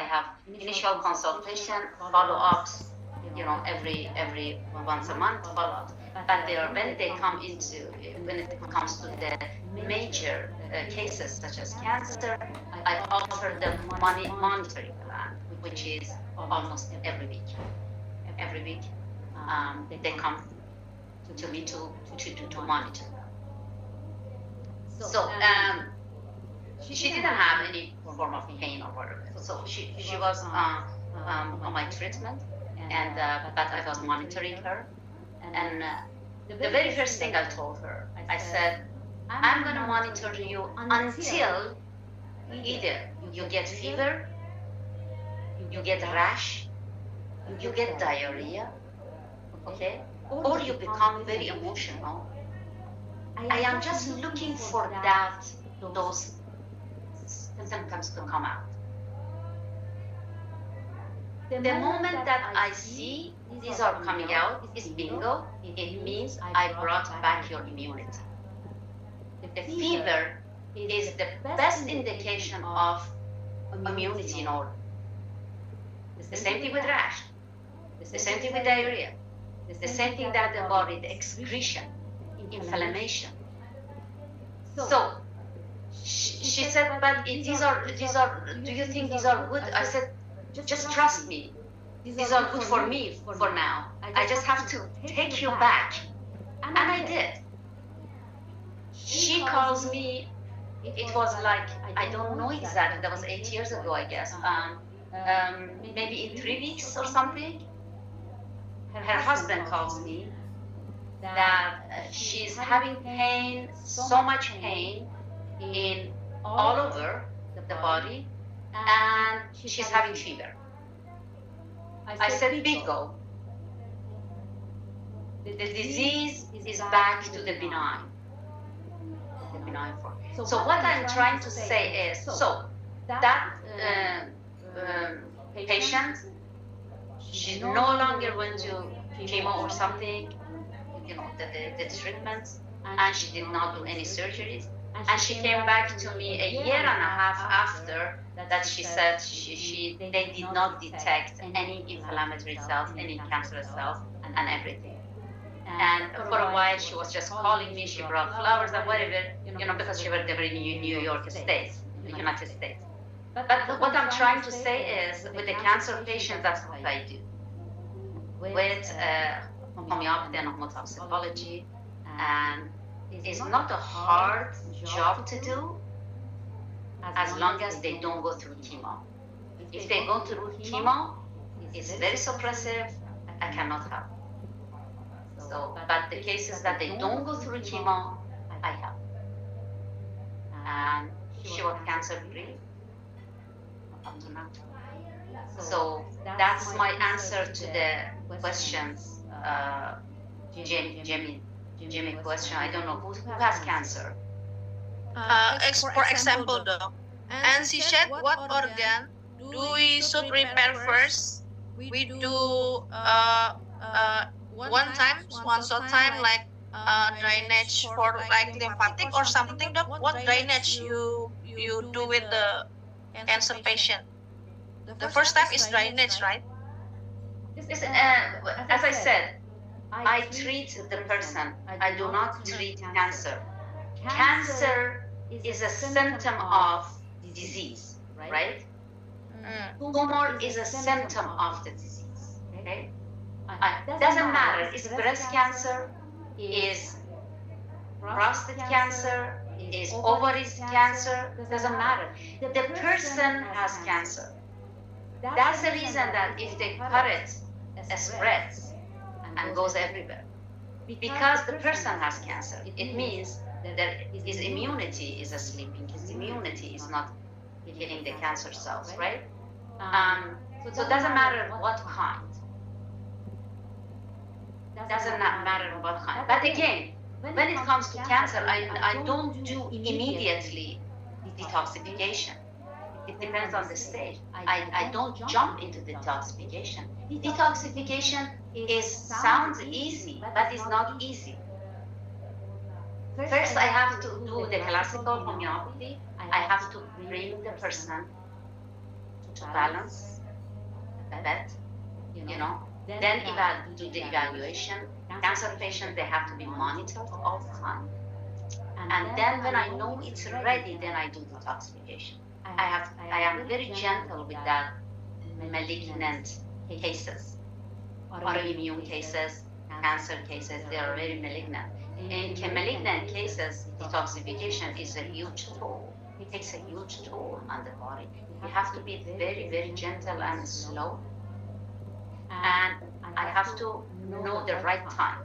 have initial consultation, follow-ups, every once a month follow-ups. But when they come into, when it comes to the major cases such as cancer, I offer them monitoring plan, which is almost every week. Every week, they come to me to monitor. So she didn't have any form of pain or whatever. So she was on my treatment, and but I was monitoring her. And the very first thing I told her, I said, I'm going to monitor you until either you get fever, you get rash, you get diarrhea, okay, or you become very emotional. I am just looking for those symptoms to come out. The moment that I see these are coming out is bingo. It means I brought back your immunity. The fever is the best indication of immunity in order. The same thing with rash. The same thing with diarrhea. The same thing that the body, the excretion, inflammation. So she said, but these are, do you think these are good? I said, just trust me. These are good for me for now. I just have to take you back. And I did. She calls me, it was like, I don't know exactly, that was 8 years ago, I guess. Maybe in 3 weeks or something. Her husband calls me that she's having pain, so much pain in all over the body, and she's having fever. I said, bingo. The disease is back to the benign form. So what I'm trying to say is, so that patient, she no longer went to chemo or something, the treatments, and she did not do any surgeries. And she came back to me a year and a half after that. She said they did not detect any inflammatory cells, any cancerous cells, and everything. And for a while, she was just calling me. She brought flowers and whatever, because they were in New York State, the United States. But what I'm trying to say is, with the cancer patients, that's what I do. With homeopathy and homotoxicology, and it's not a hard job to do as long as they don't go through chemo. If they go through chemo, it's very suppressive, I cannot help. So, but the cases that they don't go through chemo, I help. And she was cancer-free up to now. So that's my answer to the questions, Jimmy question. I don't know who has cancer. For example, Doc, and she said, what organ do we should repair first? We do one short time, like drainage for like lymphatic or something, Doc. What drainage you do with the cancer patient? The first time is drainage, right? As I said, I treat the person. I do not treat cancer. Cancer is a symptom of disease, right? Tumor is a symptom of the disease, okay? Doesn't matter, is breast cancer, is prostate cancer, is ovaries cancer, doesn't matter. The person has cancer. That's the reason that if they cut it, it spreads and goes everywhere. Because the person has cancer, it means that his immunity is sleeping. His immunity is not killing the cancer cells, right? So it doesn't matter what kind. Doesn't matter what kind. But again, when it comes to cancer, I don't do immediately detoxification. It depends on the stage. I don't jump into detoxification. Detoxification sounds easy, but it's not easy. First, I have to do the classical homeopathy. I have to bring the person to balance the bed, then do the evaluation. Cancer patients, they have to be monitored all the time. And then when I know it's ready, then I do detoxification. I am very gentle with that malignant cases, autoimmune cases, cancer cases. They are very malignant. In malignant cases, detoxification is a huge toll. It takes a huge toll on the body. You have to be very, very gentle and slow. And I have to know the right time.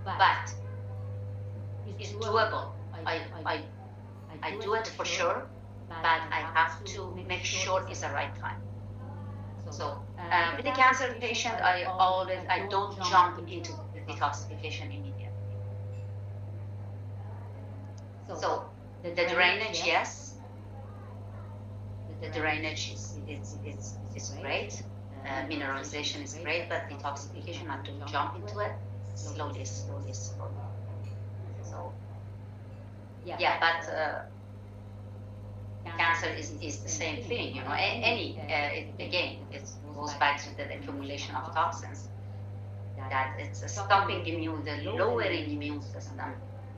But it's doable. I do it for sure, but I have to make sure it's the right time. So with the cancer patient, I don't jump into the detoxification immediately. So the drainage, yes, the drainage is great. Mineralization is great, but detoxification, I don't jump into it. Slowly. So yeah, but cancer is the same thing, again, it goes back to the accumulation of toxins, that it's stopping the lowering immune system,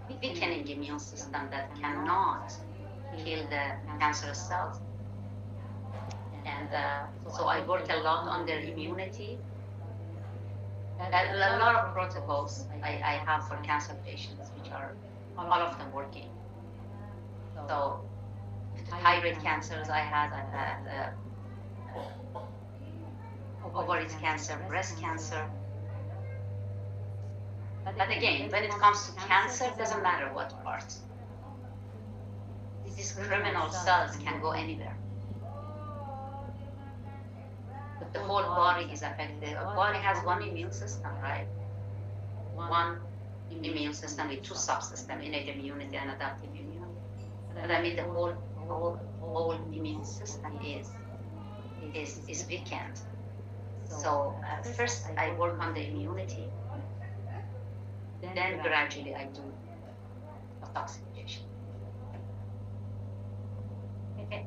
weakening immune system that cannot kill the cancerous cells. And so I work a lot on their immunity. A lot of protocols I have for cancer patients, which are all of them working. So thyroid cancers I had ovarian cancer, breast cancer. But again, when it comes to cancer, it doesn't matter what part. These criminal cells can go anywhere. The whole body is affected. The body has one immune system, right? One immune system with two subsystems, innate immunity and adaptive immunity. But I mean, the whole immune system is weakened. So first I work on the immunity, then gradually I do detoxification. Okay.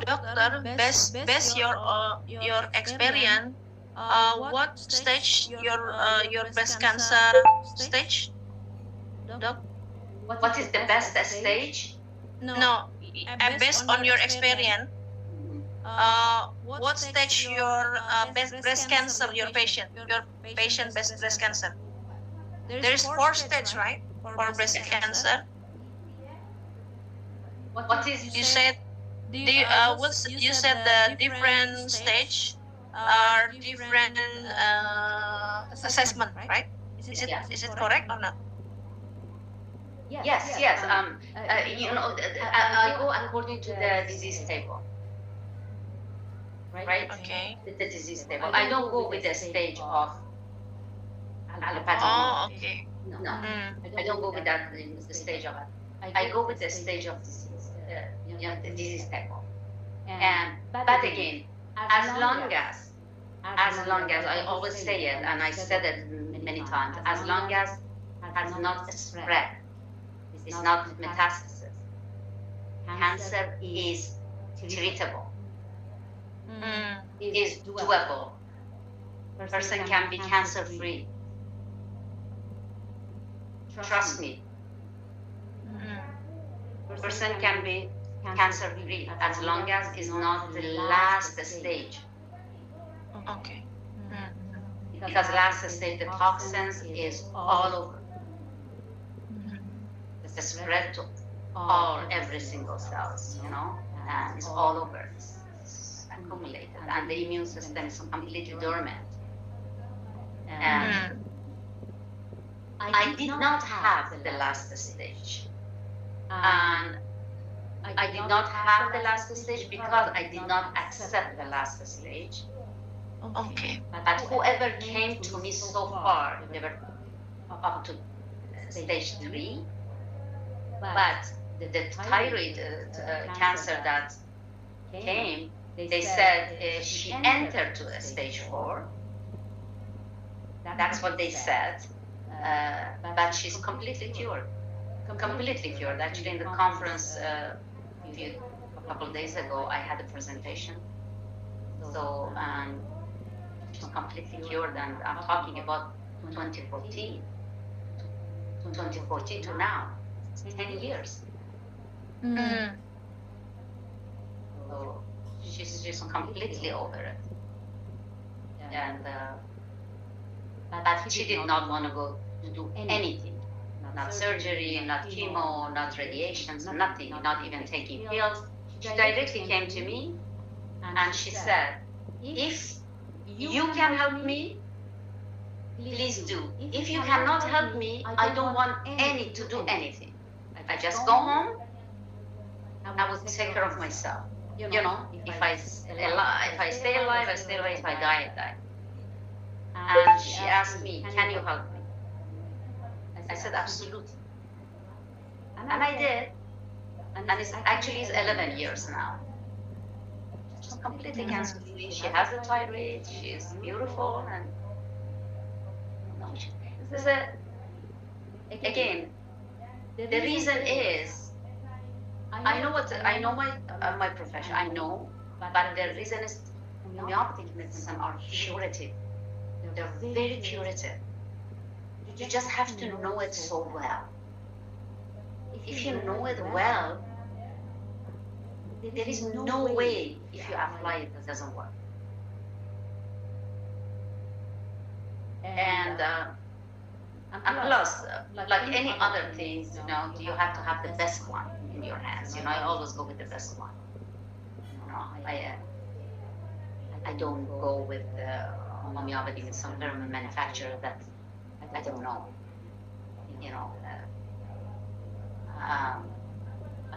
Doctor, based your experience, what stage your breast cancer stage? Doc? What is the best stage? No, based on your experience, what stage your breast cancer, your patient breast cancer? There is 4 stages, right, for breast cancer? What is You said you said the different stage are different assessment, right? Is it correct or not? Yes. I go according to the disease table, right? Okay. The disease table. I don't go with the stage of allopathic. Oh, okay. No, I don't go with that the stage of. I go with the stage of disease, the disease table. And but again, as long as I always say it, and I said it many times, as long as it has not spread, it's not metastasis, cancer is treatable, is doable. Person can be cancer free. Trust me. Person can be cancer free as long as it's not the last stage. Okay. Because last stage, the toxins is all over. It's spread to every single cells, and it's all over. It's accumulated, and the immune system is completely dormant. And I did not have the last stage. And I did not have the last stage because I did not accept the last stage. Okay. But whoever came to me so far, they were up to stage 3. But the thyroid cancer that came, they said she entered to a stage 4. That's what they said. But she's completely cured completely cured. Actually, in the conference few couple of days ago, I had a presentation. So she's completely cured, and I'm talking about 2014, 2014 to now. It's 10 years. Mm. So she's completely over it, and but she did not want to go to do anything, not surgery, not chemo, not radiations, nothing, not even taking pills. She directly came to me and she said, if you can help me, please do. If you cannot help me, I don't want any to do anything. I just go home. I will take care of myself. You know, if I stay alive, I stay alive. If I die, I die. And she asked me, can you help me? I said, absolutely. And I did. And it's actually is 11 years now. She's completely cancer free. She has a thyroid. She's beautiful. And no, this is again, the reason is I know my profession. I know, but the reason is homeopathic medicine are curative. They're very curative. You just have to know it so well. If you know it well, there is no way if you apply it, it doesn't work. And plus, like any other things, you have to have the best one in your hands. I always go with the best one. I don't go with homeopathy with some German manufacturer that I don't know.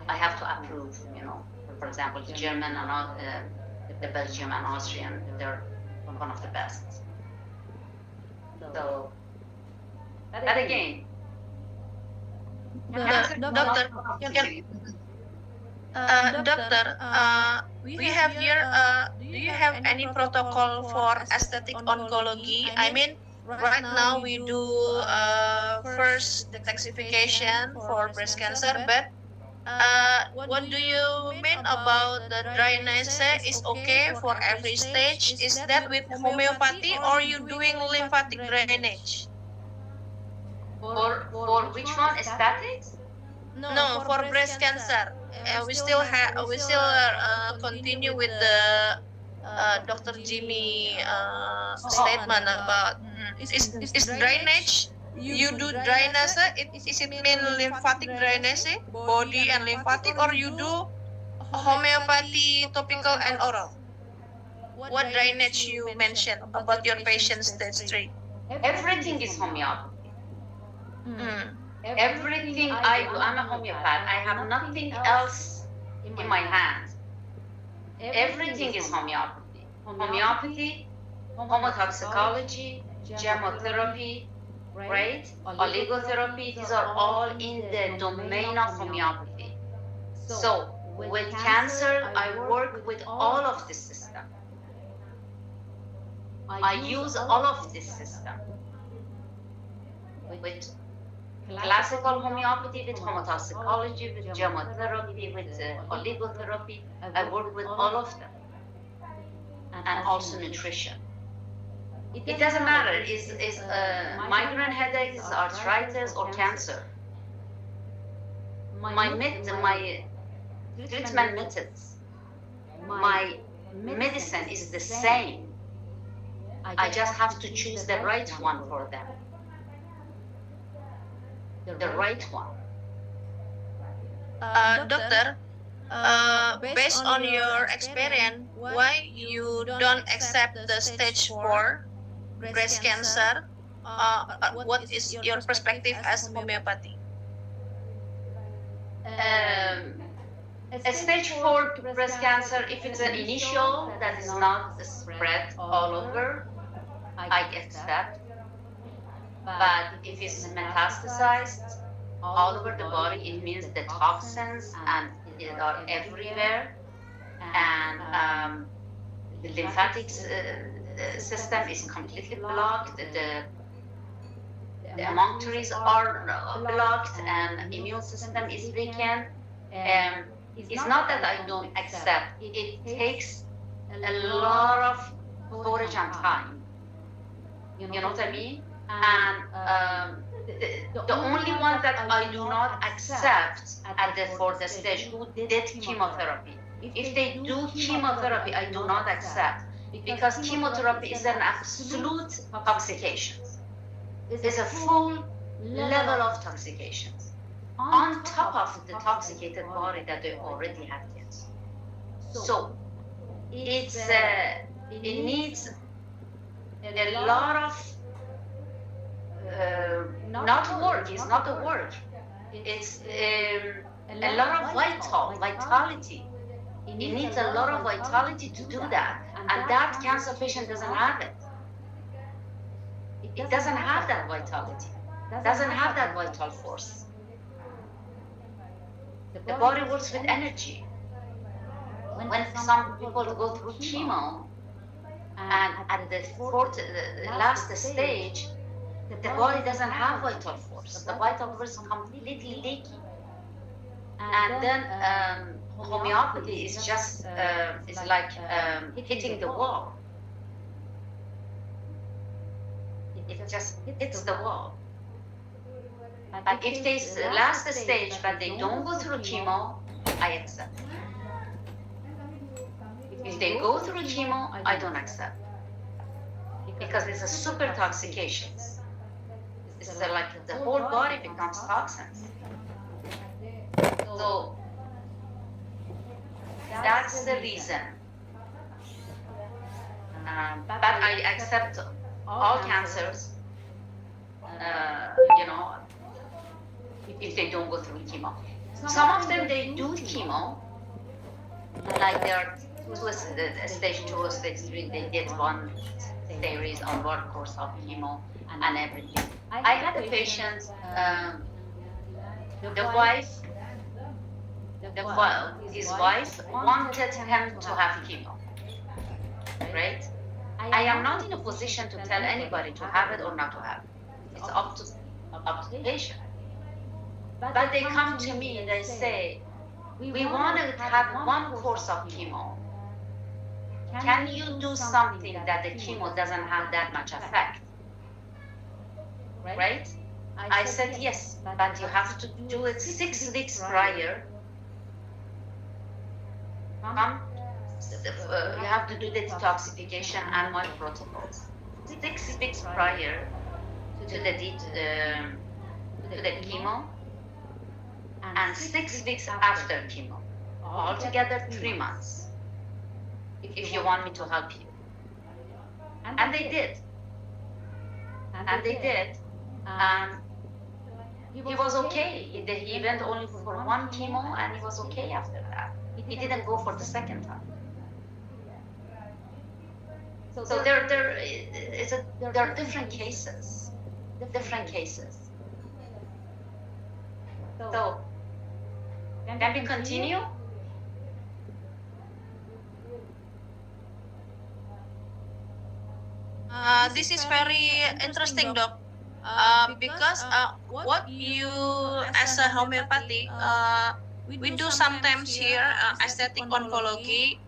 I have to approve. For example, the German and the Belgium and Austrian, they're one of the best. So, but again, Doctor, doctor, we have here, do you have any protocol for aesthetic oncology? I mean, right now we do first detoxification for breast cancer, but what do you mean about the dryness is okay for every stage? Is that with homeopathy or you doing lymphatic drainage? for which one? Aesthetics? No, for breast cancer, we still continue with the Dr. Jimmy statement about is drainage. You do drainage. Is it mean lymphatic drainage, body and lymphatic, or you do homeopathy, topical and oral? What drainage you mentioned about your patient stage 3? Everything is homeopathy. Mm. Everything I do, I'm a homeopath. I have nothing else in my hands. Everything is homeopathy. Homeopathy, homotoxicology, chemotherapy, right? Oligotherapy, these are all in the domain of homeopathy. So with cancer, I work with all of this system. I use all of this system. With classical homeopathy, with homotoxicology, with chemotherapy, with oligotherapy, I work with all of them. And also nutrition. It doesn't matter, is migraine headache, is arthritis, or cancer. My treatment methods, my medicine is the same. I just have to choose the right one for them. The right one. Doctor, based on your experience, why you don't accept the stage 4 breast cancer? What is your perspective as homeopathy? A stage 4 breast cancer, if it's an initial that is not spread all over, I accept. But if it's metastasized all over the body, it means the toxins and it are everywhere, and the lymphatic system is completely blocked. The the among trees are blocked and immune system is weakened. Um, it's not that I don't accept. It takes a lot of storage and time. You know what I mean? And the only one that I do not accept at the for the stage who did chemotherapy. If they do chemotherapy, I do not accept because chemotherapy is an absolute toxication. Is a full level of toxications on top of the toxicated body that they already had cancer. So it needs a lot of not work. It's not a work. It's a lot of vitality. It needs a lot of vitality to do that, and that cancer patient doesn't have it. It doesn't have that vitality. Doesn't have that vital force. The body works with energy. When some people go through chemo, and at the last stage, the body doesn't have vital force. The vital force is completely leaky. And then homeopathy is just is like hitting the wall. It just hits the wall. But if they last stage but they don't go through chemo, I accept. If they go through chemo, I don't accept. Because it's a super toxication. It's like the whole body becomes toxins. So that's the reason. But I accept all cancers, if they don't go through chemo. Some of them, they do chemo, like they're stage 2 or stage 3, they did one series on one course of chemo and everything. I had a patient, his wife wanted him to have chemo, right? I am not in a position to tell anybody to have it or not to have it. It's up to the patient. But they come to me and they say, we want to have one course of chemo. Can you do something that the chemo doesn't have that much effect? Right? I said yes, but you have to do it 6 weeks prior. You have to do the detoxification and my protocols 6 weeks prior to the chemo, and 6 weeks after chemo. Altogether 3 months. If you want me to help you. And they did. He was okay. He went only for one chemo and he was okay after that. He didn't go for the second time. So there are different cases. So can we continue? This is very interesting, Doc. Because what you as a homeopathic, we do sometimes here aesthetic oncology,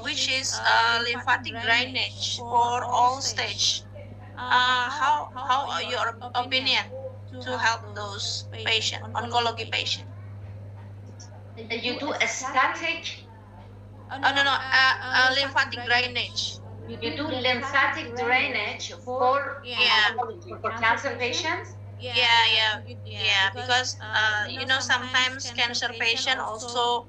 which is lymphatic drainage for all stage. How are your opinion to help those patient, oncology patient? You do aesthetic? No, lymphatic drainage. You do lymphatic drainage for cancer patients? Yeah. Because sometimes cancer patient also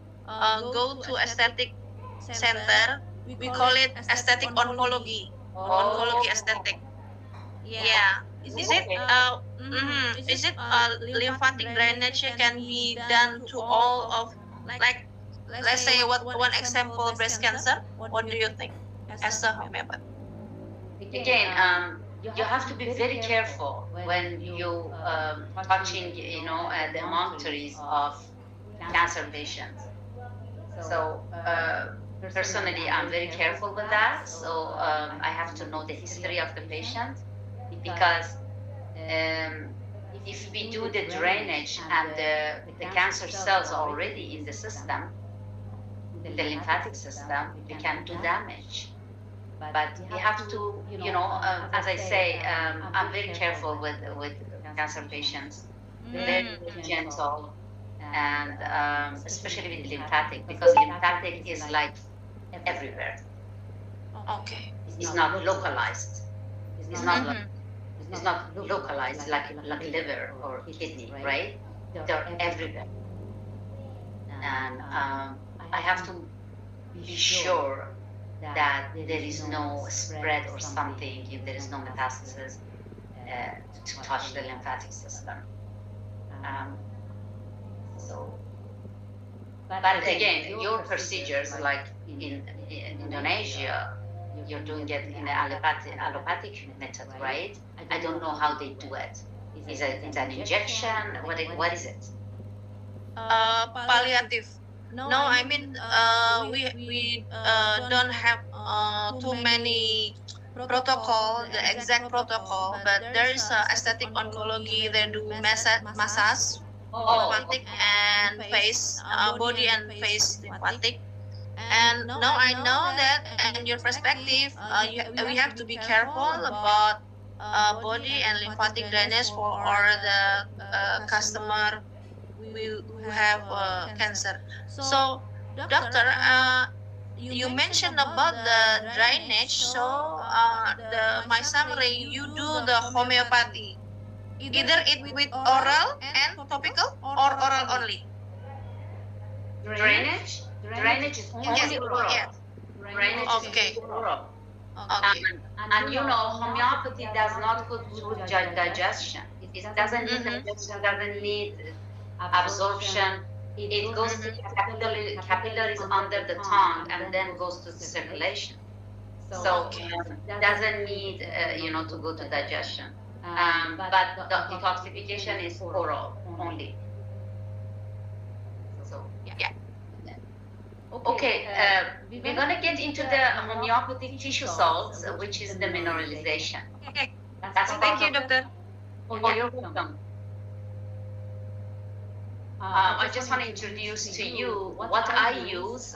go to aesthetic center. We call it aesthetic oncology. Oncology aesthetic. Yeah. Is it lymphatic drainage can be done to all of, like, let's say one example, breast cancer? What do you think as a homeopath? Again, you have to be very careful when you touching, the arteries of cancer patients. So personally, I'm very careful with that. So I have to know the history of the patient, because um, if we do the drainage and the cancer cells are already in the system, in the lymphatic system, we can do damage. But we have to, as I say, I'm very careful with cancer patients, very, Mm. very gentle, and especially with lymphatic, because lymphatic is like everywhere. Okay. It's not localized. It's not like Mm-hmm. it's not localized like liver or kidney, right? They're everywhere, and I have to be sure that there is no spread or something, if there is no metastasis to touch the lymphatic system. Um, so, but again, your procedures, like in Indonesia, you're doing it in the allopathic method, right? I don't know how they do it. Is it it's an injection? What is it? Palliative. No, I mean, we don't have too many protocol, the exact protocol, but there is aesthetic oncology. They do massage, Oh, lymphatic and face, body and face lymphatic. And now I know that, and your perspective, we have to be careful about body and lymphatic drainage for all the customer who have cancer. So, doctor, you mentioned about the drainage. So, the my summary, you do the homeopathy, either it with oral and topical, or oral only. drainage. Drainage is Yes. only Yeah. oral. Drainage is Okay. only oral. Okay. And homeopathy does not go through digestion. It doesn't need Mm-hmm. digestion, doesn't need absorption. It goes to Mm-hmm. the capillaries under the tongue and then goes to the circulation. So Okay. doesn't need to go to digestion. But the detoxification is oral only. So Yeah. okay, we're gonna get into the homeopathic tissue salts, which is the mineralization. Okay. That's Thank you, doctor. Oh, you're welcome. I just want to introduce to you what I use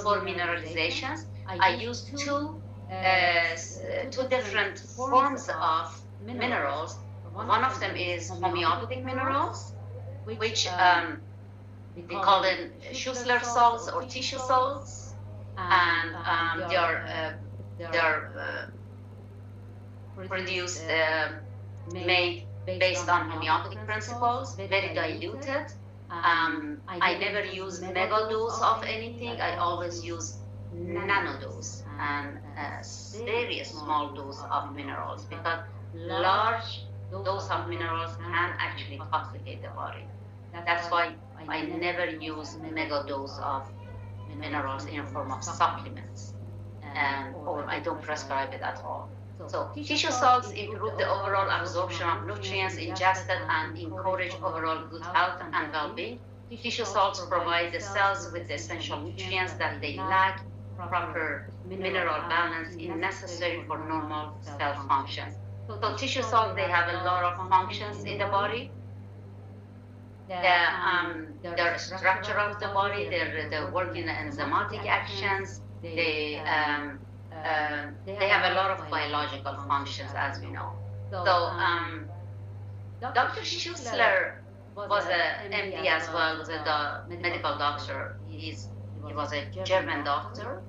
for mineralizations. I use two different forms of minerals. One of them is homeopathic minerals, which we call them Schussler salts or tissue salts, and they're produced, made based on homeopathic principles, very diluted. I never use mega dose of anything. I always use nanodose and very small dose of minerals, because large dose of minerals can actually toxicate the body. That's why I never use mega dose of minerals in form of supplements, and or I don't prescribe it at all. So tissue salts improve the overall absorption of nutrients ingested and encourage overall good health and well-being. Tissue salts provide the cells with the essential nutrients that they lack, proper mineral balance is necessary for normal cell functions. So tissue salts, they have a lot of functions in the body. Their structure of the body, their working enzymatic actions, they have a lot of biological functions, as we know. So Dr. Schussler was a MD as well, was a medical doctor. He was a German doctor.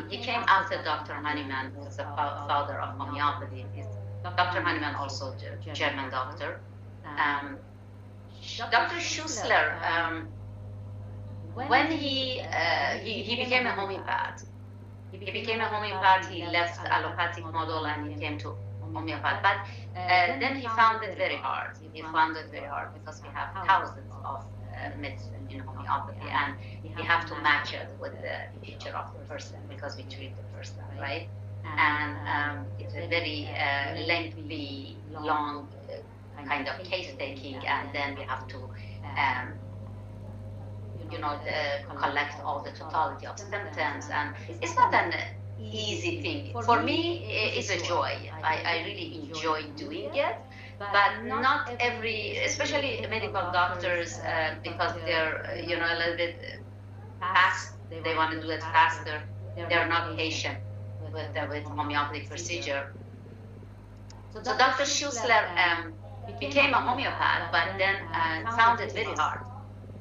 He came after Dr. Hahnemann, who was the father of homeopathy. Dr. Hahnemann also a German doctor. Dr. Schussler, when he became a homeopath, he left the allopathic model and he came to homeopath. But then he found it very hard. He found it very hard because we have thousands of medicine in homeopathy, and you have to match it with the picture of the person because we treat the person, right? And it's a very lengthy, long kind of case taking, and then we have to collect all the totality of symptoms, and it's not an easy thing. For me, it's a joy. I really enjoy doing it, but not every, especially medical doctors, because they're a little bit fast. They want to do it faster. They're not patient with homeopathic procedure. So Dr. Schussler became a homeopath, but then found it very hard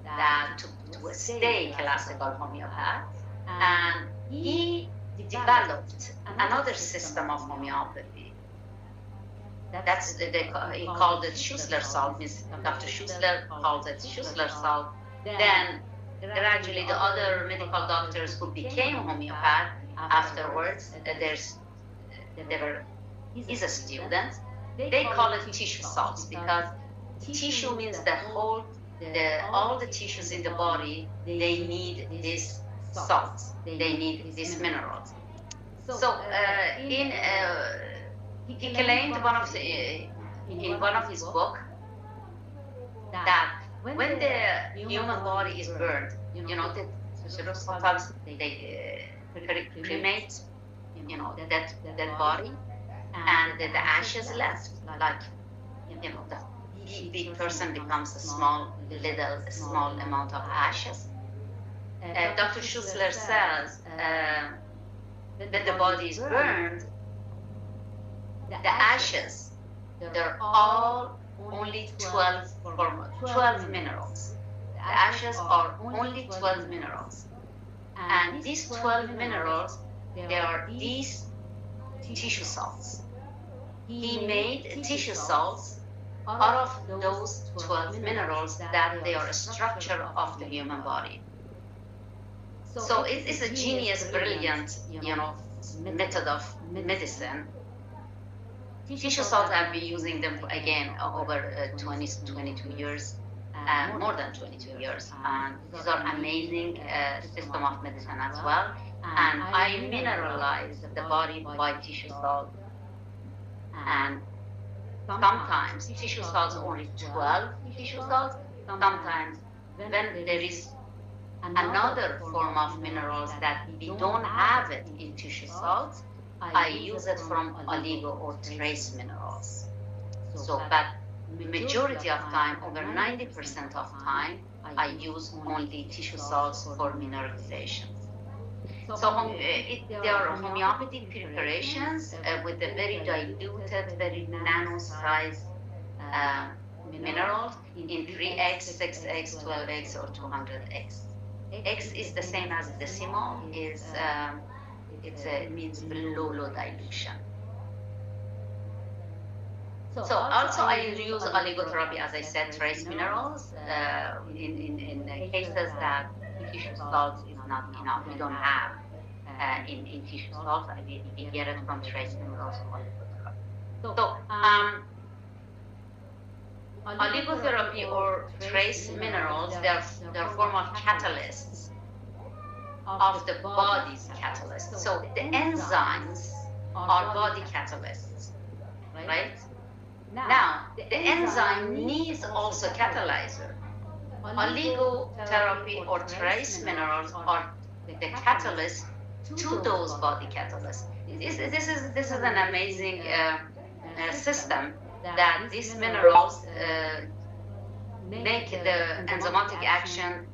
that to stay classical homeopath, and he developed another system of homeopathy. He called it Schussler salt. Dr. Schussler called it Schussler salt. Then gradually the other medical doctors who became homeopath afterwards, they were his students. They call it tissue salts because tissue means all the tissues in the body, they need these salts, they need these minerals. So he claimed in one of his book that when the human body is burned, sometimes they cremate, that body, and the ashes left, like the big person becomes a small amount of ashes. Dr. Schussler says when the body is burned, the ashes, they're all only 12 minerals. The ashes are only 12 minerals. And these 12 minerals, they are these tissue salts. He made tissue salts out of those 12 minerals that they are a structure of the human body. So it is a genius, brilliant, method of medicine. Tissue salts, I've been using them again over 22 years, more than 22 years. And these are amazing system of medicine as well. And I mineralize the body by tissue salt. And sometimes tissue salts only 12 tissue salts. Sometimes when there is another form of minerals that we don't have it in tissue salts, I use it from oligo or trace minerals. So, but majority of time, over 90% of time, I use only tissue salts for mineralization. So there are homeopathic preparations with a very diluted, very nano-sized minerals in 3x, 6x, 12x, or 200x. X is the same as decimal, it means low dilution. So also I use oligotherapy, as I said, trace minerals in cases that tissue salts is not enough. We don't have in tissue salts. We get it from trace minerals or oligotherapy. So oligotherapy or trace minerals, they're form of catalysts of the body's catalysts. So the enzymes are body catalysts, right? Now, the enzyme needs also catalyzer. Oligotherapy or trace minerals are the catalyst to those body catalysts. This is an amazing system that these minerals make the enzymatic action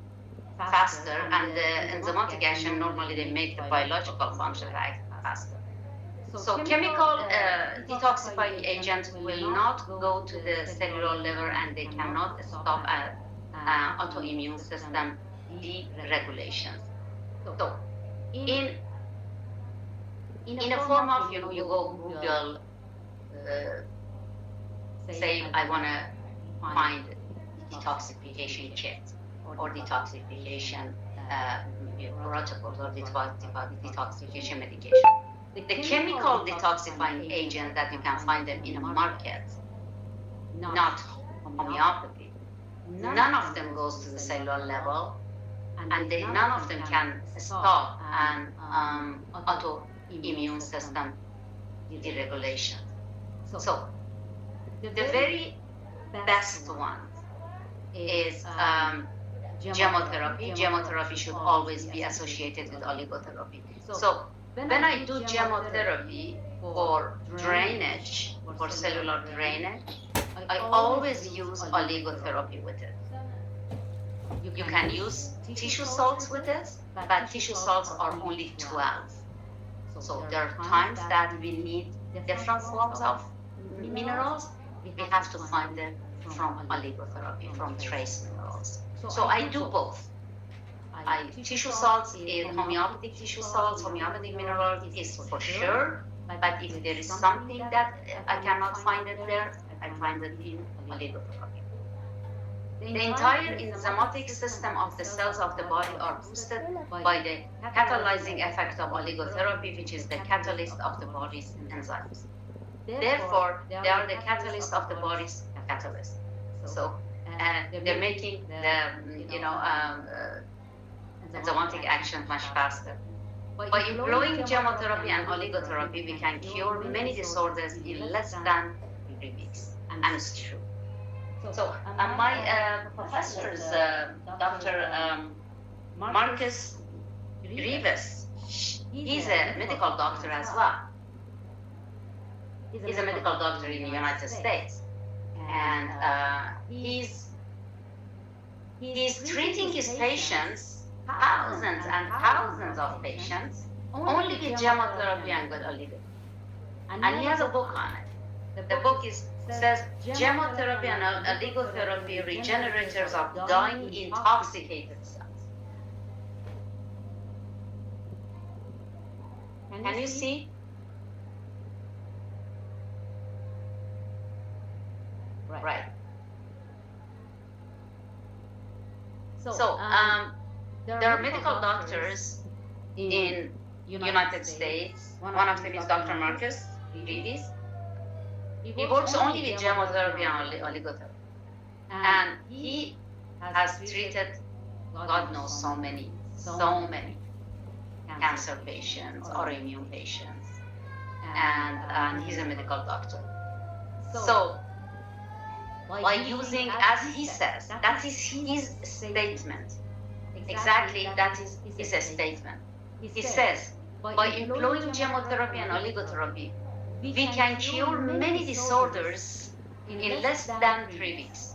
faster, and the enzymatic action normally they make the biological function faster. So chemical detoxifying agents will not go to the cellular level, and they cannot stop autoimmune system deregulation. So in a form of, you go Google, say I want to find detoxification kit or detoxification protocols or detoxification medication. The chemical detoxifying agent that you can find them in a market, not homeopathy, none of them goes to the cellular level, and none of them can stop an autoimmune system deregulation. So the very best one is gemotherapy. Gemotherapy should always be associated with oligotherapy. So when I do gemotherapy for drainage, for cellular drainage, I always use oligotherapy with it. You can use tissue salts with this, but tissue salts are only 12. So there are times that we need different forms of minerals. We have to find them from oligotherapy, from trace minerals. So I do both. Tissue salts is homeopathic tissue salts, homeopathic minerals is for sure. But if there is something that I cannot find it there, I find it in oligotherapy. The entire enzymatic system of the cells of the body are boosted by the catalyzing effect of oligotherapy, which is the catalyst of the body's enzymes. Therefore, they are the catalyst of the body's catalyst. So they're making the enzymatic action much faster. By employing chemotherapy and oligotherapy, we can cure many disorders in less than 3 weeks, and it's true. So my professors, Dr. Marcus Rivas, he's a medical doctor as well. He's a medical doctor in the United States, and he's treating his patients, thousands and thousands of patients, only with chemotherapy and with oligotherapy. And he has a book on it. The book says chemotherapy and oligotherapy regenerators of dying intoxicated cells. Can you see? Right. So there are medical doctors in United States. One of them is Dr. Marcus Rivas. He works only with chemotherapy and oligotherapy. And he has treated, God knows, so many cancer patients, autoimmune patients. And he's a medical doctor. So by using, as he says, that is his statement. Exactly, that is his statement. He says, by employing chemotherapy and oligotherapy, we can cure many disorders in less than 3 weeks.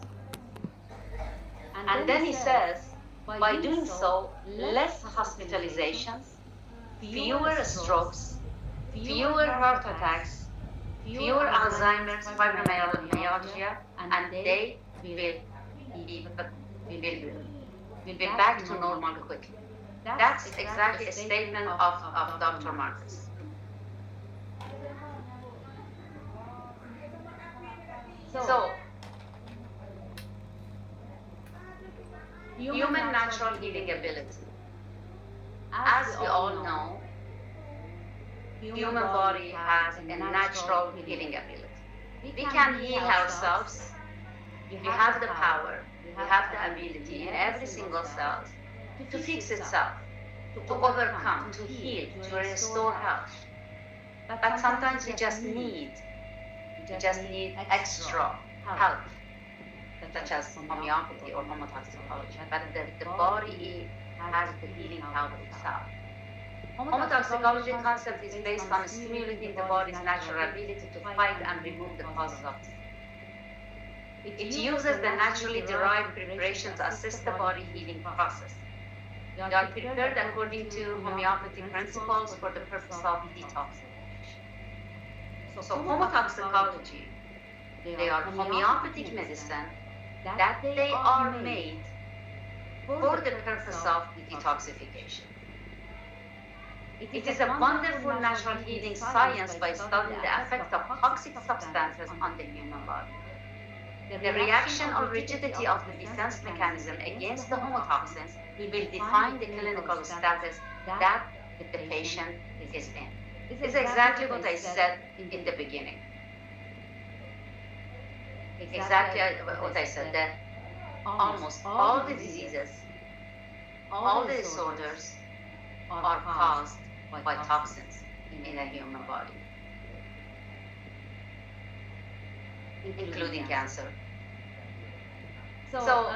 And then he says, by doing so, less hospitalizations, fewer strokes, fewer heart attacks, fewer Alzheimer's, fibromyalgia, and they will be back to normal quickly. That's exactly a statement of Dr. Marcus. So, human natural healing ability. As we all know, human body has a natural healing ability. We can heal ourselves. We have the power, we have the ability in every single cell to fix itself, to overcome, to heal, to restore health. But sometimes we just need extra help, such as homeopathy or homotoxicology. But the body has the healing power itself. Homotoxicology concept is based on stimulating the body's natural ability to fight and remove the causes of disease. It uses the naturally derived preparation to assist the body healing process. They are prepared according to homeopathic principles for the purpose of detoxification. So homotoxicology, they are homeopathic medicine that they are made for the purpose of detoxification. It is a wonderful natural healing science by studying the effect of toxic substances on the human body. The reaction or rigidity of the defense mechanism against the homotoxins will define the clinical status that the patient is in. This is exactly what I said in the beginning. Exactly what I said, that almost all the diseases, all the disorders are caused by toxins in the human body, including cancer. So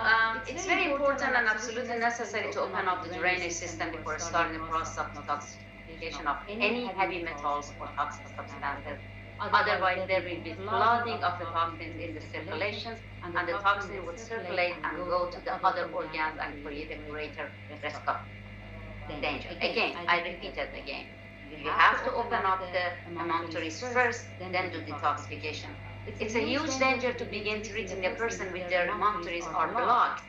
it's very important and absolutely necessary to open up the drainage system before starting the process of detoxification of any heavy metals or toxic substances Otherwise, there will be flooding of the toxins in the circulations, and the toxin would circulate and go to the other organs and create a greater risk of danger. Again, I repeat it again. You have to open up the emunctories first, then do detoxification. It's a huge danger to begin treating a person with their emunctories are blocked,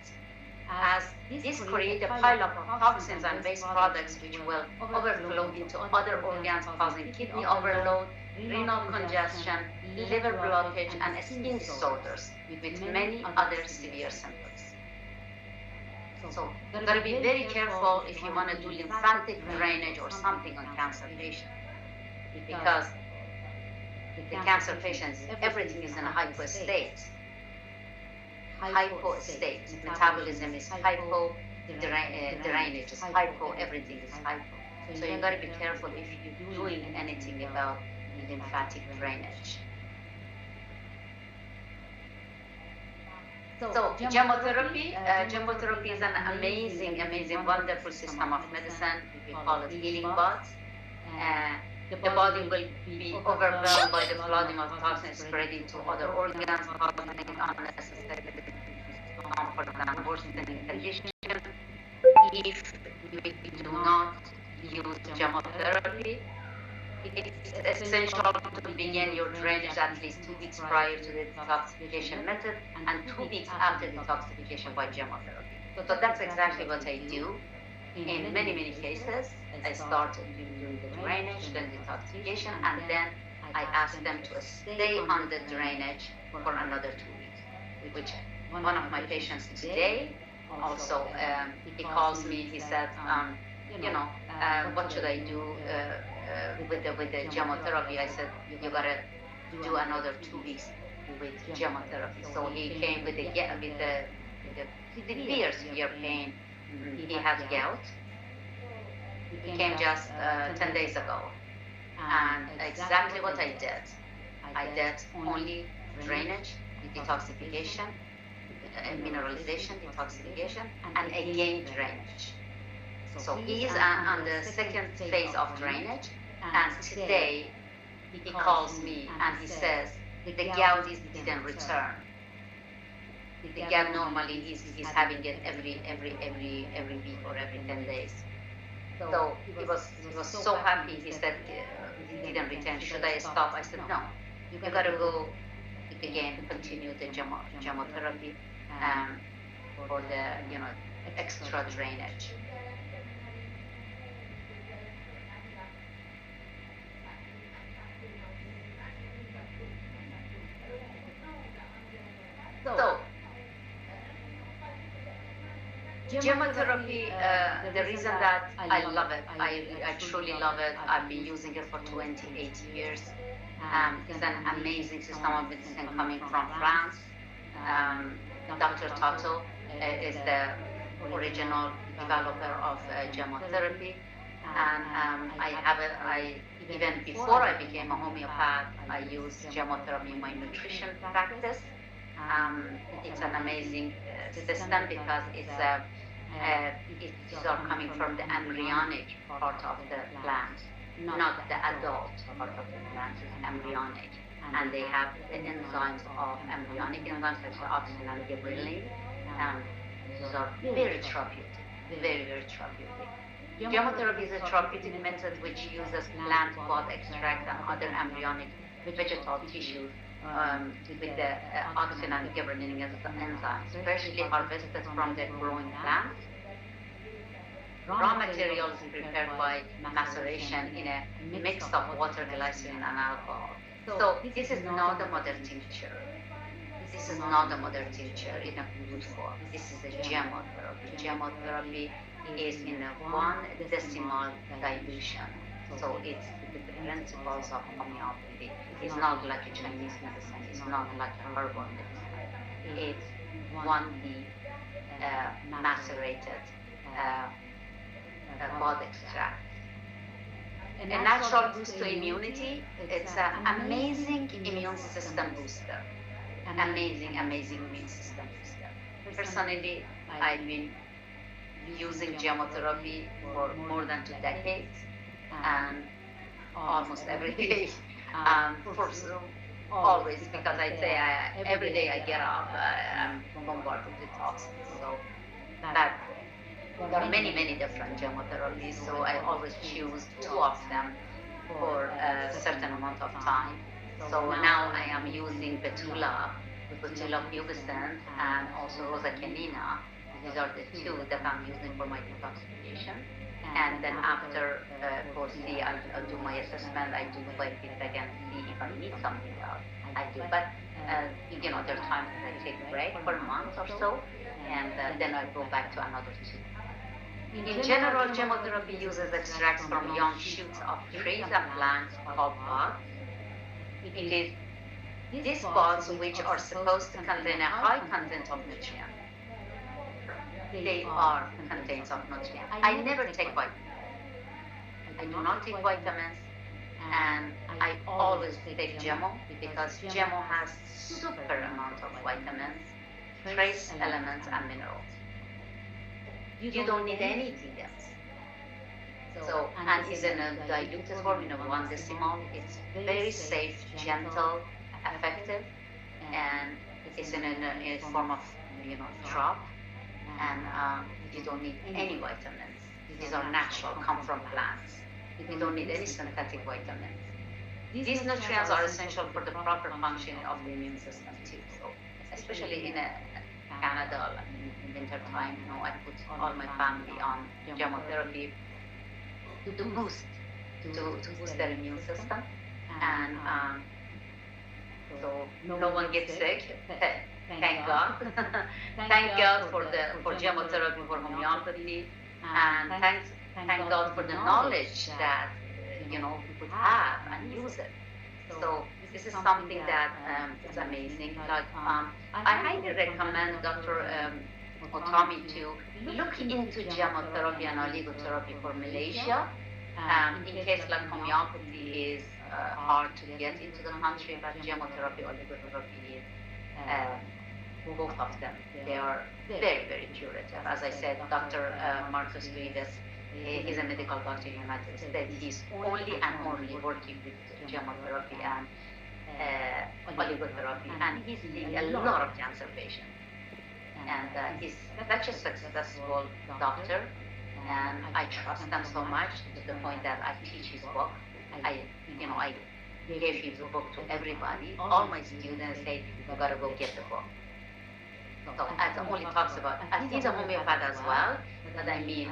as this creates a pileup of toxins and waste products which will overflow into other organs, causing kidney overload, renal congestion, liver blockage, and skin disorders, with many other severe symptoms. So you gotta be very careful if you want to do lymphatic drainage or something on cancer patients, because the cancer patients, everything is in a hypo state. Hypo state. Metabolism is hypo, drainage is hypo, everything is hypo. So you gotta be careful if you're doing anything about lymphatic drainage. So chemotherapy is an amazing, wonderful system of medicine. We call it healing baths. The body will be overwhelmed by the flooding of toxins spreading to other organs, causing unnecessary discomfort and worsening condition. If we do not use chemotherapy, it's essential to begin your drainage at least 2 weeks prior to the detoxification method and 2 weeks after detoxification by chemotherapy. So that's exactly what I do. In many cases, I start doing the drainage, then detoxification, and then I ask them to stay on the drainage for another 2 weeks, which one of my patients today also, he calls me, he said, what should I do with the chemotherapy? I said, you gotta do another 2 weeks with chemotherapy. So he came with the severe pain. He had gout. He came just 10 days ago. And exactly what I did. I did only drainage, detoxification, mineralization, detoxification, and again drainage. So he is on the second phase of drainage, and today he calls me and he says the gout didn't return. The gout normally he's having it every week or every 10 days. So he was so happy. He said it didn't return. Should I stop? I said no. You gotta go again, continue the chemotherapy for the extra drainage. So chemotherapy, the reason that I love it, I truly love it. I've been using it for 28 years. It's an amazing system of medicine coming from France. Dr. Tato is the original developer of chemotherapy, and even before I became a homeopath, I used chemotherapy in my nutrition practice. It's an amazing system because these are coming from the embryonic part of the plant, not the adult part of the plant, is embryonic. And they have the enzymes of embryonic enzymes such as auxin and gibberellin. These are very therapeutic, very therapeutic. Chemotherapy is a therapeutic method which uses plant bud extract and other embryonic vegetal tissues with the auxin and gibberellin enzymes, freshly harvested from the growing plants. Raw material is prepared by maceration in a mix of water, glycerin, and alcohol. So this is not a modern tincture. This is not a modern tincture in a food form. This is a chemotherapy. Chemotherapy is in a 1 decimal dilution. So it's the principles of homeopathy. It's not like a Chinese medicine. It's not like a herbal medicine. It's 1D macerated bud extract. A natural boost to immunity. It's an amazing immune system booster. Amazing immune system booster. Personally, I've been using chemotherapy for more than 2 decades, and almost every day For always, because I'd say every day I get up, I'm bombarded with toxins. So that there are many, many different chemotherapies. So I always choose two of them for a certain amount of time. So now I am using betula pubescent, and also rosa canina. These are the two that I'm using for my detoxification. And then after for C, I'll do my assessment. I do biofeedback and see if I need something else. I do, but there are times that I take a break for a month or so, and then I go back to another two. In general, chemotherapy uses extracts from young shoots of trees and plants called buds. It is these buds which are supposed to contain a high content of nutrients. They are contains of nutrients. I never take vitamins. I do not take vitamins, and I always take GMO because GMO has super amount of vitamins, trace elements, and minerals. You don't need anything else. So, and is in a diluted form in a 1 decimal. It's very safe, gentle, effective, and it's in a form of drop, and you don't need any vitamins. These are natural, come from plants. You don't need any synthetic vitamins. These nutrients are essential for the proper functioning of the immune system too. So, especially in Canada, in winter time, I put all my family on chemotherapy to boost their immune system, and so no one gets sick. Thank God. Thank God for chemotherapy, for homeopathy, and thank God for the knowledge that we could have and use it. So this is something that is amazing. Like I highly recommend Dr. Otami to look into chemotherapy and oligotherapy for Malaysia. In case like homeopathy is hard to get into the country, but chemotherapy, oligotherapy is both of them. They are very, very curative. As I said, Dr. Marcus Rivas, he's a medical doctor in the United States. He's only and only working with chemotherapy and oligotherapy, and he's seeing a lot of cancer patients. And he's such a successful doctor, and I trust him so much to the point that I teach his book. I gave his book to everybody. All my students say, you gotta go get the book. So as only talks about, and he's a homeopath as well, but I mean,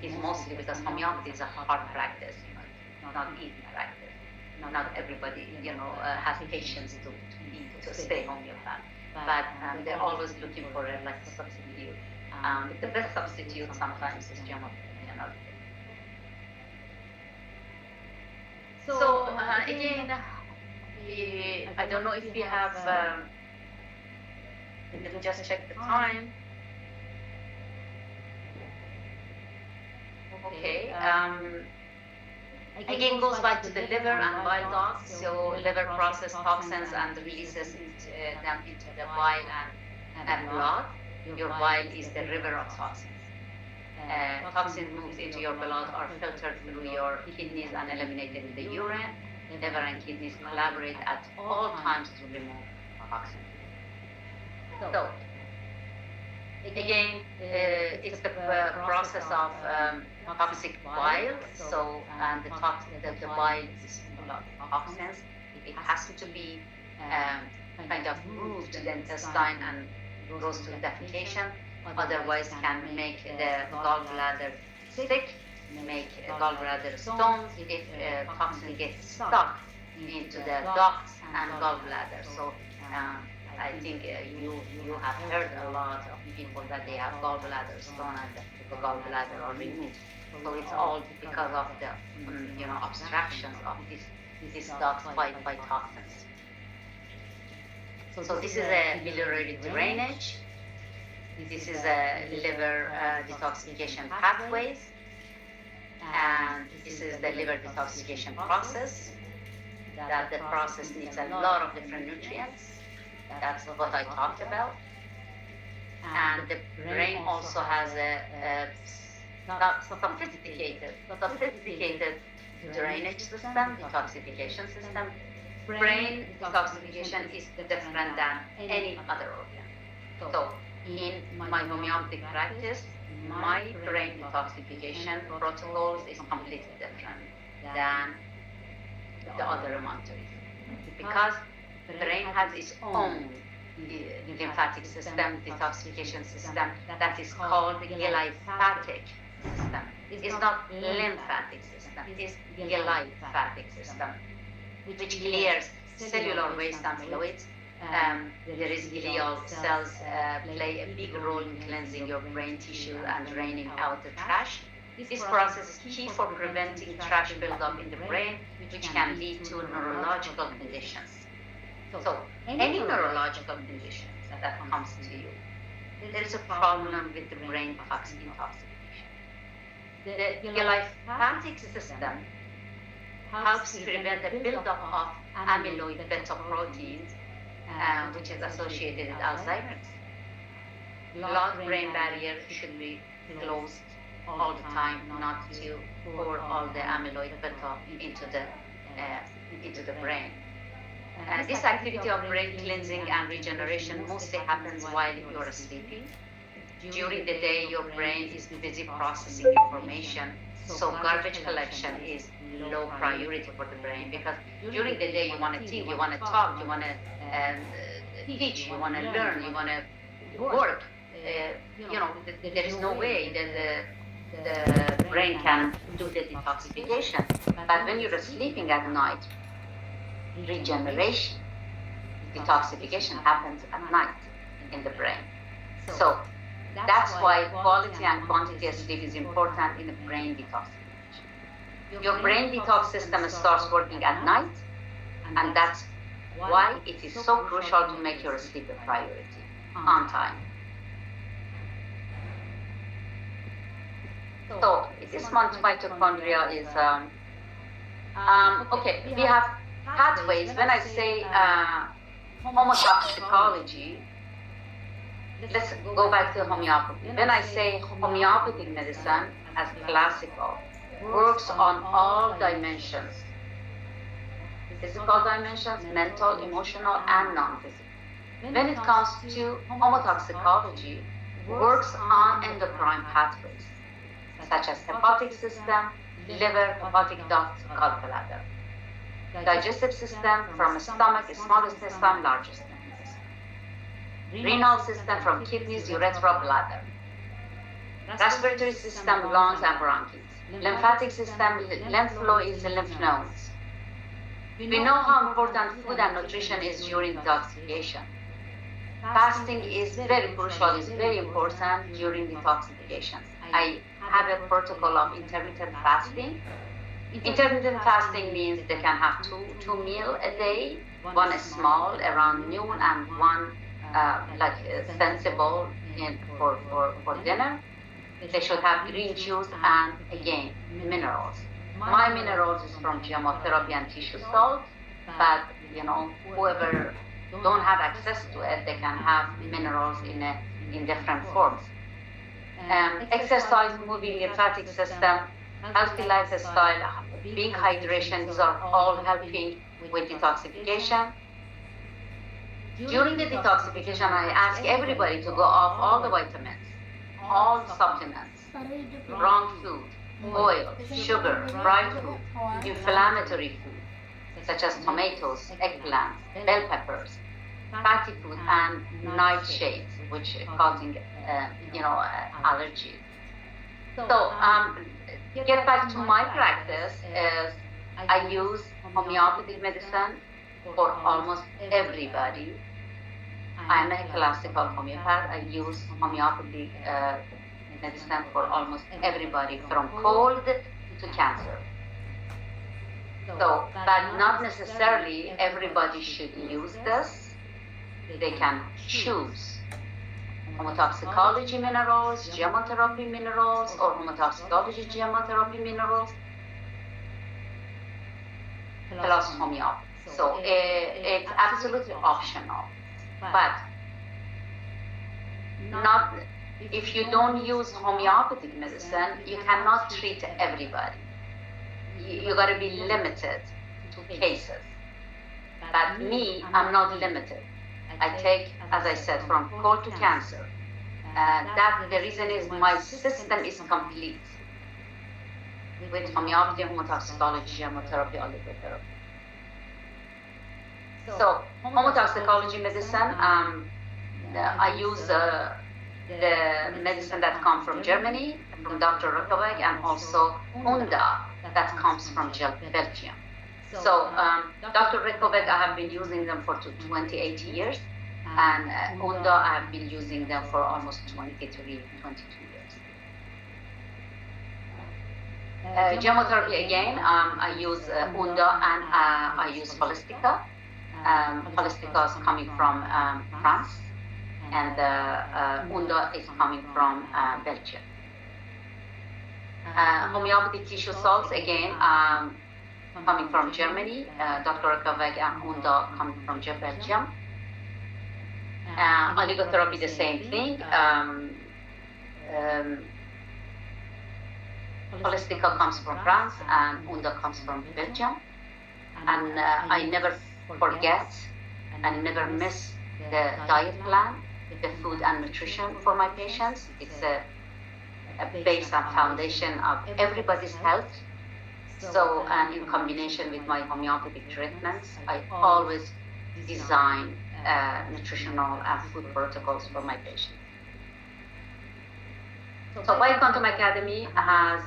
he's mostly because homeopathy is a hard practice, it's not easy practice. Not everybody, has patience to stay homeopath. But they're always looking for a substitute. The best substitute sometimes is chemotherapy. So again, I don't know if you have. Let me just check the time. Okay. Again, goes back to the liver and bile ducts. So liver processes toxins and releases them into the bile and blood. Your bile is the river of toxins. Toxins moved into your blood are filtered through your kidneys and eliminated in the urine. Liver and kidneys collaborate at all times to remove toxins. So again, it's the process of toxic bile. So the bile is full of toxins. It has to be kind of moved to the intestine and goes to defecation. Otherwise, can make the gallbladder sick, make gallbladder stones if toxin gets stuck into the ducts and gallbladder. So I think you have heard a lot of people that they have gallbladder stone and the gallbladder are removed. So it's all because of the obstructions of these ducts by toxins. So this is a biliary drainage. This is a liver detoxification pathways, and this is the liver detoxification process. That the process needs a lot of different nutrients. That's what I talked about. And the brain also has a sophisticated drainage system, detoxification system. Brain detoxification is different than any other organ. So in my homeopathic practice, my brain detoxification protocols is completely different than the other remedies because brain has its own lymphatic system, detoxification system that is called glymphatic system. It's not lymphatic system, it's glymphatic system, which clears cellular waste and fluids. There is glial cells play a big role in cleansing your brain tissue and draining out the trash. This process is key for preventing trash buildup in the brain, which can lead to neurological conditions. So, any neurological conditions that comes to you, there is a problem with the brain detoxification. The glymphatic system helps prevent the buildup of amyloid beta proteins, which is associated with Alzheimer's. Blood-brain barrier should be closed all the time, not to pour all the amyloid beta into the brain. This activity of brain cleansing and regeneration mostly happens while you're sleeping. During the day, your brain is busy processing information, so garbage collection is low priority for the brain because during the day you want to think, you want to talk, you want to teach, you want to learn, you want to work. There is no way that the brain can do the detoxification. But when you're sleeping at night, regeneration, detoxification happens at night in the brain. So that's why quality and quantity of sleep is important in the brain detoxification. Your brain detox system starts working at night, and that's why it is so crucial to make your sleep a priority on time. So this mitochondria is, okay, we have pathways. When I say homotoxicology, let's go back to homeopathy. When I say homeopathic medicine as classical, works on all dimensions, physical dimensions, mental, emotional, and non-physical. When it comes to homotoxicology, works on endocrine pathways, such as hepatic system, liver, hepatic duct, gallbladder. Digestive system from stomach, small intestine, large intestine. Renal system from kidneys, urethra, bladder. Respiratory system, lungs and bronchs. Lymphatic system, lymph flow is the lymph nodes. We know how important food and nutrition is during detoxification. Fasting is very crucial, is very important during detoxification. I have a protocol of intermittent fasting. Intermittent fasting means they can have two meals a day, one is small around noon and one sensible for dinner. They should have green juice and again minerals. My minerals is from gemotherapy and tissue salt, but whoever don't have access to it, they can have minerals in different forms. Exercise, moving, lymphatic system, healthy lifestyle, being hydration, these are all helping with detoxification. During the detoxification, I ask everybody to go off all the vitamins, all supplements, wrong food, oil, sugar, fried food, inflammatory food, such as tomatoes, eggplants, bell peppers, fatty food, and nightshades, which are causing, allergies. So, get back to my practice is I use homeopathic medicine for almost everybody. I'm a classical homeopath. I use homeopathic medicine for almost everybody, from cold to cancer. So, but not necessarily everybody should use this. They can choose homotoxicology minerals, gemotherapy minerals, or homotoxicology gemotherapy minerals, plus homeopathy. So it's absolutely optional, but not if you don't use homeopathic medicine, you cannot treat everybody. You got to be limited to cases. But me, I'm not limited. I take, as I said, from cold to cancer. That the reason is my system is complete with homeopathy, homotoxicology, chemotherapy, oligotherapy. So homotoxicology medicine, I use the medicine that comes from Germany, from Dr. Rokovec, and also UNDA that comes from Belgium. So Dr. Rokovec, I have been using them for 28 years, and UNDA, I have been using them for almost 23, 22 years. Gemotherapy again, I use UNDA and I use Holistica. Holistica is coming from France, and UNDA is coming from Belgium. Homeopathic tissue salts again, coming from Germany. Dr. Rokovec and UNDA coming from Belgium. Oligotherapy, the same thing. Holistica comes from France and UNDA comes from Belgium. And I never forget and never miss the diet plan, the food and nutrition for my patients. It's a base and foundation of everybody's health. So, and in combination with my homeopathic treatments, I always design nutritional and food protocols for my patients. So Bioquantum Academy has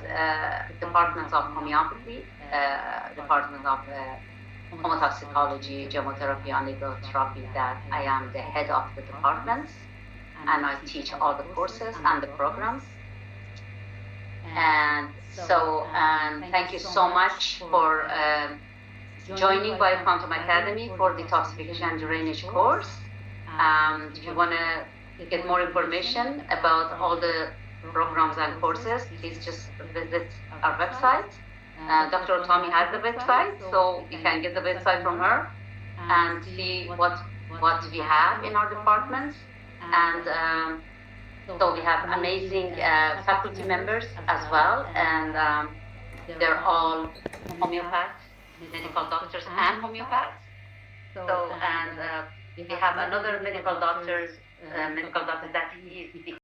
departments of homeopathy, department of homotoxicology, gemotherapy, and oligotherapy, that I am the head of the departments, and I teach all the courses and the programs. And so, thank you so much for joining Bioquantum Academy for detoxification and drainage course. If you want to get more information about all the programs and courses, please just visit our website. Dr. Tommy has the website, so you can get the website from her and see what we have in our departments. And so we have amazing faculty members as well, and they're all homeopaths, medical doctors and homeopaths. So, and we have another medical doctor that he is